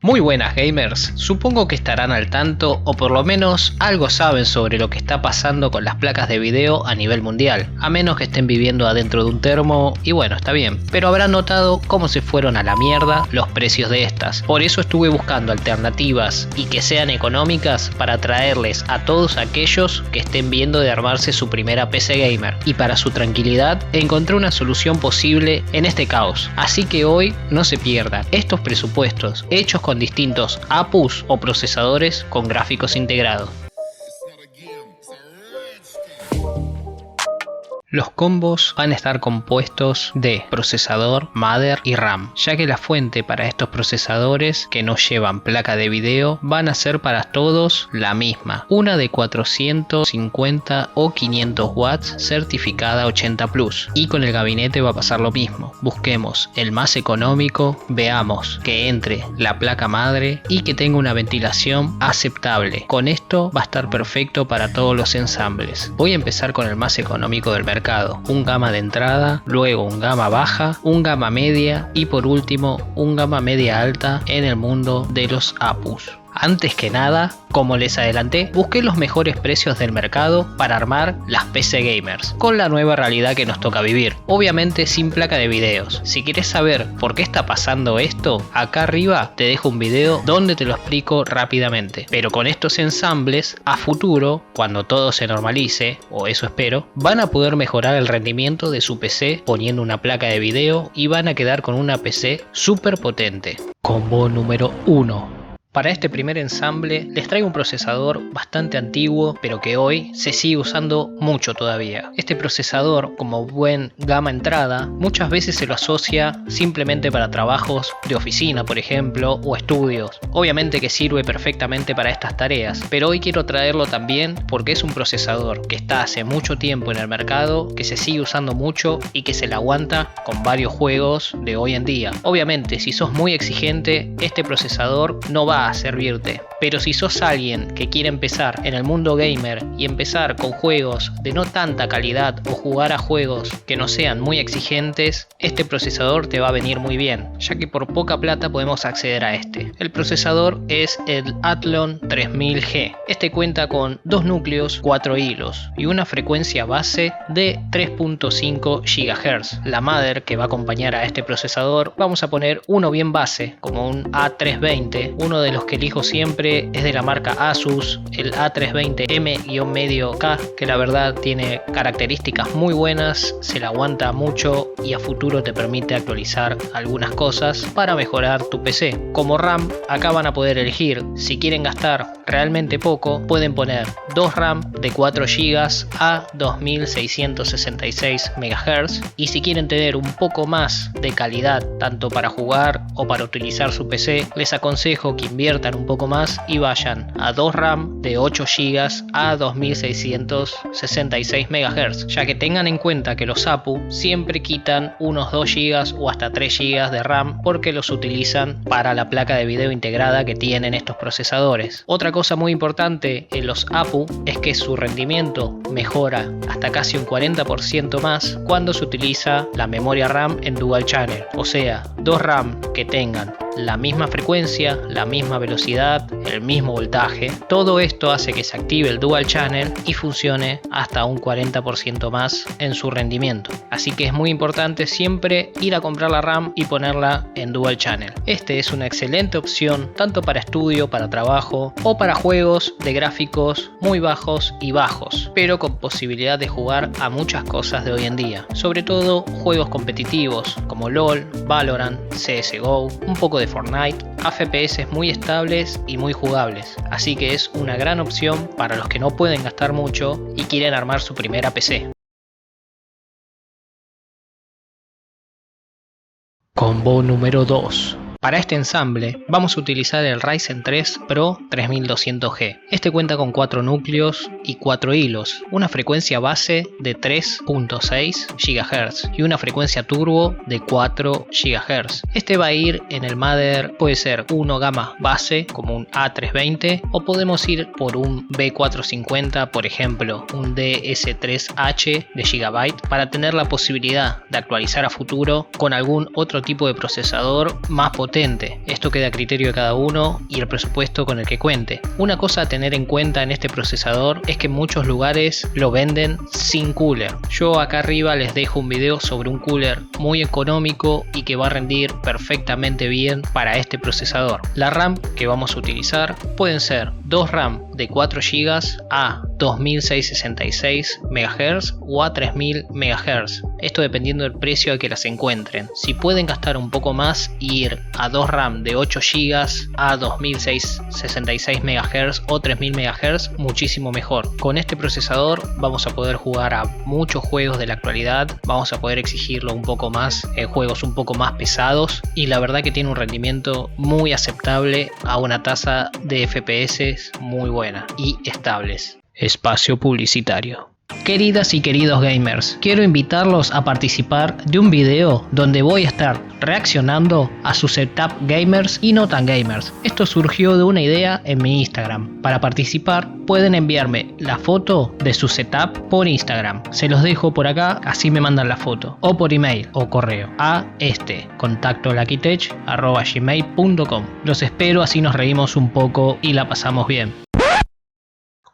Muy buenas gamers, supongo que estarán al tanto o por lo menos algo saben sobre lo que está pasando con las placas de video a nivel mundial, a menos que estén viviendo adentro de un termo y bueno, está bien, pero habrán notado cómo se fueron a la mierda los precios de estas. Por eso estuve buscando alternativas y que sean económicas para traerles a todos aquellos que estén viendo de armarse su primera PC gamer, y para su tranquilidad encontré una solución posible en este caos. Así que hoy no se pierdan estos presupuestos hechos con distintos APUs o procesadores con gráficos integrados. Los combos van a estar compuestos de procesador, mother y RAM, ya que la fuente para estos procesadores que no llevan placa de video van a ser para todos la misma, una de 450 o 500 watts certificada 80 Plus, y con el gabinete va a pasar lo mismo. Busquemos el más económico, veamos que entre la placa madre y que tenga una ventilación aceptable. Con esto va a estar perfecto para todos los ensambles. Voy a empezar con el más económico del mercado. Un gama de entrada, luego un gama baja, un gama media y por último un gama media alta en el mundo de los APUs. Antes que nada, como les adelanté, busqué los mejores precios del mercado para armar las PC gamers, con la nueva realidad que nos toca vivir, obviamente sin placa de videos. Si quieres saber por qué está pasando esto, acá arriba te dejo un video donde te lo explico rápidamente. Pero con estos ensambles, a futuro, cuando todo se normalice, o eso espero, van a poder mejorar el rendimiento de su PC poniendo una placa de video y van a quedar con una PC súper potente. Combo número 1. Para este primer ensamble les traigo un procesador bastante antiguo, pero que hoy se sigue usando mucho todavía. Este procesador, como buen gama entrada, muchas veces se lo asocia simplemente para trabajos de oficina, por ejemplo, o estudios. Obviamente que sirve perfectamente para estas tareas, pero hoy quiero traerlo también porque es un procesador que está hace mucho tiempo en el mercado, que se sigue usando mucho y que se le aguanta con varios juegos de hoy en día. Obviamente, si sos muy exigente, este procesador no va a servirte, pero si sos alguien que quiere empezar en el mundo gamer y empezar con juegos de no tanta calidad o jugar a juegos que no sean muy exigentes, este procesador te va a venir muy bien, ya que por poca plata podemos acceder a este. El procesador es el Athlon 3000G. Este cuenta con 2 núcleos, 4 hilos y una frecuencia base de 3.5 GHz. La mother que va a acompañar a este procesador, vamos a poner uno bien base, como un A320, uno de los que elijo siempre es de la marca Asus, el A320M-K, que la verdad tiene características muy buenas, se la aguanta mucho y a futuro te permite actualizar algunas cosas para mejorar tu PC. Como RAM, acá van a poder elegir, si quieren gastar realmente poco, pueden poner 2 RAM de 4 GB a 2666 MHz, y si quieren tener un poco más de calidad tanto para jugar o para utilizar su PC, les aconsejo que inviertan un poco más y vayan a 2 RAM de 8 GB a 2666 MHz, ya que tengan en cuenta que los APU siempre quitan unos 2 GB o hasta 3 GB de RAM porque los utilizan para la placa de video integrada que tienen estos procesadores. Otra cosa muy importante en los APU es que su rendimiento mejora hasta casi un 40% más cuando se utiliza la memoria RAM en Dual Channel, o sea, 2 RAM que tengan la misma frecuencia, la misma velocidad, el mismo voltaje. Todo esto hace que se active el Dual Channel y funcione hasta un 40% más en su rendimiento. Así que es muy importante siempre ir a comprar la RAM y ponerla en Dual Channel. Este es una excelente opción tanto para estudio, para trabajo o para juegos de gráficos muy bajos y bajos, pero con posibilidad de jugar a muchas cosas de hoy en día. Sobre todo juegos competitivos como LOL, Valorant, CSGO, un poco de Fortnite, a FPS muy estables y muy jugables, así que es una gran opción para los que no pueden gastar mucho y quieren armar su primera PC. Combo número 2. Para este ensamble vamos a utilizar el Ryzen 3 Pro 3200G. Este cuenta con 4 núcleos y 4 hilos, una frecuencia base de 3.6 GHz y una frecuencia turbo de 4 GHz. Este va a ir en el mother, puede ser uno gama base como un A320 o podemos ir por un B450, por ejemplo un DS3H de Gigabyte, para tener la posibilidad de actualizar a futuro con algún otro tipo de procesador más potente potente. Esto queda a criterio de cada uno y el presupuesto con el que cuente. Una cosa a tener en cuenta en este procesador es que en muchos lugares lo venden sin cooler. Yo acá arriba les dejo un video sobre un cooler muy económico y que va a rendir perfectamente bien para este procesador. La RAM que vamos a utilizar pueden ser 2 RAM de 4 GB a 2666 MHz o a 3000 MHz. Esto dependiendo del precio al que las encuentren. Si pueden gastar un poco más y ir a 2 RAM de 8 GB a 2666 MHz o 3000 MHz, muchísimo mejor. Con este procesador vamos a poder jugar a muchos juegos de la actualidad, vamos a poder exigirlo un poco más en juegos un poco más pesados y la verdad que tiene un rendimiento muy aceptable a una tasa de FPS muy buena y estables. Espacio publicitario. Queridas y queridos gamers, quiero invitarlos a participar de un video donde voy a estar reaccionando a su setup gamers y no tan gamers. Esto surgió de una idea en mi Instagram. Para participar pueden enviarme la foto de su setup por Instagram. Se los dejo por acá, así me mandan la foto. O por email o correo a contactoluckytech@gmail.com. Los espero, así nos reímos un poco y la pasamos bien.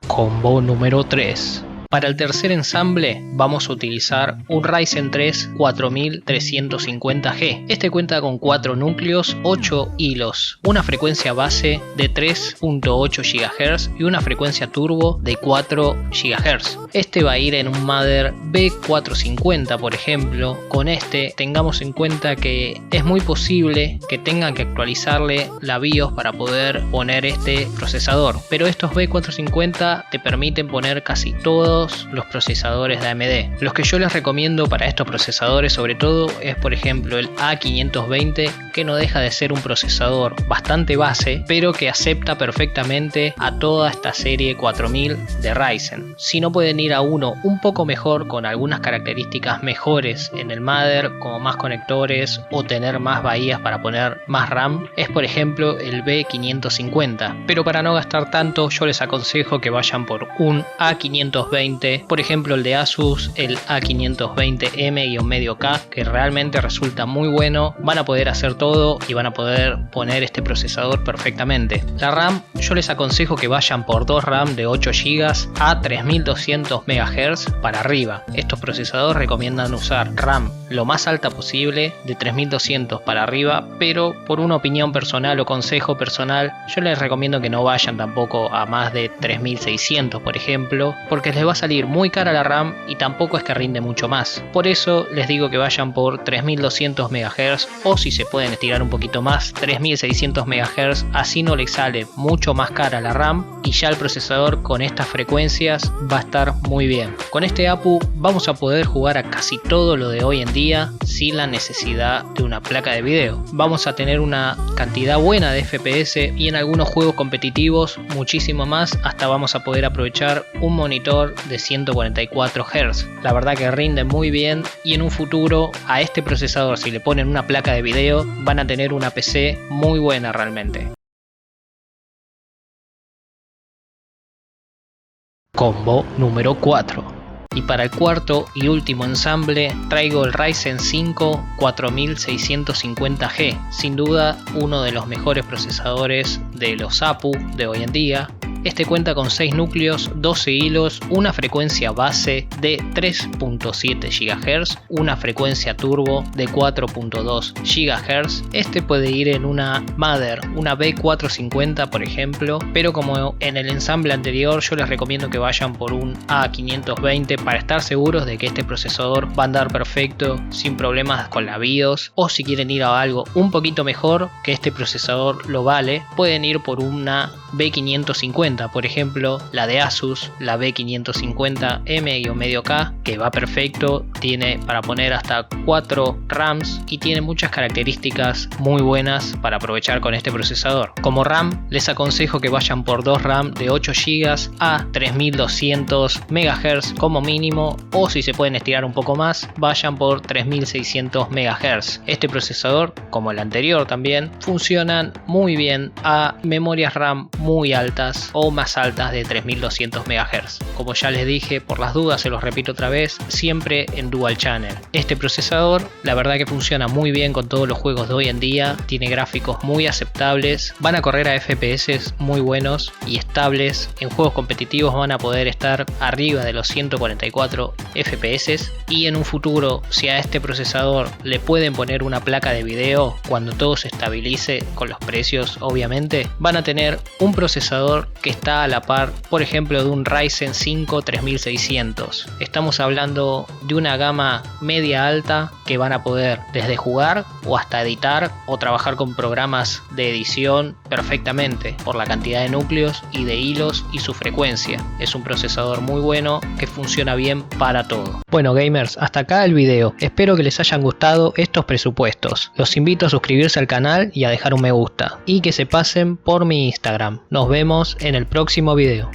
Combo número 3. Para el tercer ensamble vamos a utilizar un Ryzen 3 4350G. Este cuenta con 4 núcleos, 8 hilos, una frecuencia base de 3.8 GHz y una frecuencia turbo de 4 GHz. Este va a ir en un Mother B450 por ejemplo. Con este tengamos en cuenta que es muy posible que tengan que actualizarle la BIOS para poder poner este procesador. Pero estos B450 te permiten poner casi todos los procesadores de AMD. Los que yo les recomiendo para estos procesadores sobre todo es por ejemplo el A520, que no deja de ser un procesador bastante base pero que acepta perfectamente a toda esta serie 4000 de Ryzen. Si no pueden ir a uno un poco mejor con algunas características mejores en el Mother como más conectores o tener más bahías para poner más RAM, es por ejemplo el B550. Pero para no gastar tanto yo les aconsejo que vayan por un A520, por ejemplo el de Asus, el A520M-K, que realmente resulta muy bueno. Van a poder hacer todo y van a poder poner este procesador perfectamente. La RAM yo les aconsejo que vayan por 2 RAM de 8 GB a 3200 MHz para arriba. Estos procesadores recomiendan usar RAM lo más alta posible de 3200 para arriba, pero por una opinión personal o consejo personal yo les recomiendo que no vayan tampoco a más de 3600 por ejemplo, porque les va a salir muy cara la RAM y tampoco es que rinde mucho más. Por eso les digo que vayan por 3200 MHz o si se pueden estirar un poquito más 3600 MHz, así no les sale mucho más cara la RAM y ya el procesador con estas frecuencias va a estar muy bien. Con este APU vamos a poder jugar a casi todo lo de hoy en día sin la necesidad de una placa de video. Vamos a tener una cantidad buena de FPS y en algunos juegos competitivos muchísimo más, hasta vamos a poder aprovechar un monitor de 144 Hz. La verdad que rinde muy bien y en un futuro a este procesador, si le ponen una placa de video, van a tener una PC muy buena realmente. Combo número 4. Y para el cuarto y último ensamble traigo el Ryzen 5 4650G, sin duda uno de los mejores procesadores de los APU de hoy en día. Este cuenta con 6 núcleos, 12 hilos, una frecuencia base de 3.7 GHz, una frecuencia turbo de 4.2 GHz. Este puede ir en una Mother, una B450 por ejemplo, pero como en el ensamble anterior yo les recomiendo que vayan por un A520 para estar seguros de que este procesador va a andar perfecto sin problemas con la BIOS, o si quieren ir a algo un poquito mejor que este procesador lo vale, pueden ir por una B550, por ejemplo la de Asus, la B550M-K, que va perfecto, tiene para poner hasta 4 RAMs y tiene muchas características muy buenas para aprovechar con este procesador. Como RAM les aconsejo que vayan por 2 RAM de 8 GB a 3200 MHz como mínimo, o si se pueden estirar un poco más vayan por 3600 MHz. Este procesador, como el anterior también, funcionan muy bien a memorias RAM muy altas o más altas de 3200 MHz. Como ya les dije, por las dudas se los repito otra vez, siempre en Dual Channel. Este procesador la verdad que funciona muy bien con todos los juegos de hoy en día, tiene gráficos muy aceptables, van a correr a FPS muy buenos y estables. En juegos competitivos van a poder estar arriba de los 144 FPS, y en un futuro, si a este procesador le pueden poner una placa de video, cuando todo se estabilice con los precios obviamente, van a tener un procesador que está a la par, por ejemplo, de un Ryzen 5 3600. Estamos hablando de una gama media alta que van a poder desde jugar o hasta editar o trabajar con programas de edición perfectamente por la cantidad de núcleos y de hilos y su frecuencia. Es un procesador muy bueno que funciona bien para todo. Bueno gamers, hasta acá el video. Espero que les hayan gustado estos presupuestos. Los invito a suscribirse al canal y a dejar un me gusta, y que se pasen por mi Instagram. Nos vemos en el próximo video.